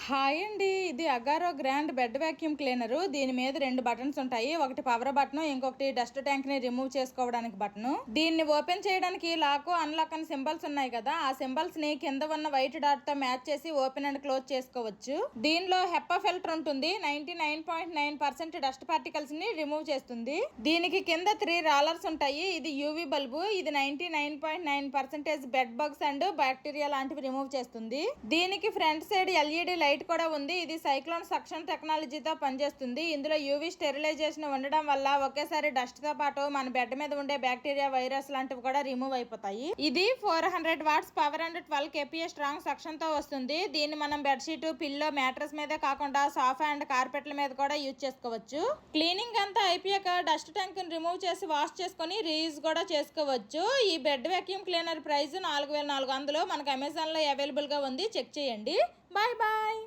Hi అండి, ఇది Agaro grand bed vacuum cleaner. దీని మీద 2 బటన్స్ ఉంటాయి. ఒకటి పవర్ బటన్, ఇంకొకటి డస్ట్ ట్యాంక్ ని రిమూవ్ చేసుకోవడానికి బటన్. దీన్ని ఓపెన్ చేయడానికి లాక్, అన్లాక్ అని సింబల్స్ ఉన్నాయి కదా, ఆ సింబల్స్ ని కింద ఉన్న వైట్ డాట్ తో మ్యాచ్ చేసి ఓపెన్ అండ్ క్లోజ్ చేసుకోవచ్చు. దీనిలో హెప్పా ఫిల్టర్ ఉంటుంది. 99.9% డస్ట్ పార్టికల్స్ ని రిమూవ్ చేస్తుంది. దీనికి కింద 3 రాలర్స్ ఉంటాయి. ఇది యూవీ బల్బు. ఇది 99.9% బెడ్ బగ్స్ అండ్ బ్యాక్టీరియా లాంటివి రిమూవ్ చేస్తుంది. దీనికి ఫ్రంట్ సైడ్ ఎల్ఈడి లైట్ కూడా ఉంది. ఇది సైక్లోన్ సక్షన్ టెక్నాలజీతో పనిచేస్తుంది. ఇందులో యూవీ స్టెరిలైజేషన్ ఉండడం వల్ల ఒకేసారి డస్ట్ తో పాటు మన బెడ్ మీద ఉండే బ్యాక్టీరియా, వైరస్ లాంటివి కూడా రిమూవ్ అయిపోతాయి. ఇది 400 watts power and 12 kPa strong suction తో వస్తుంది. దీన్ని మనం బెడ్షీట్, పిల్లో, మ్యాట్రస్ మీదే కాకుండా సోఫా అండ్ కార్పెట్ల మీద కూడా యూజ్ చేసుకోవచ్చు. క్లీనింగ్ అంతా అయిపోయాక డస్ట్ ట్యాంక్ ని రిమూవ్ చేసి వాష్ చేసుకుని రీయూజ్ కూడా చేసుకోవచ్చు. ఈ బెడ్ వాక్యూమ్ క్లీనర్ ప్రైస్ 4400 మనకు అమెజాన్ లో అవైలబుల్ గా ఉంది. చెక్ చేయండి. Bye bye.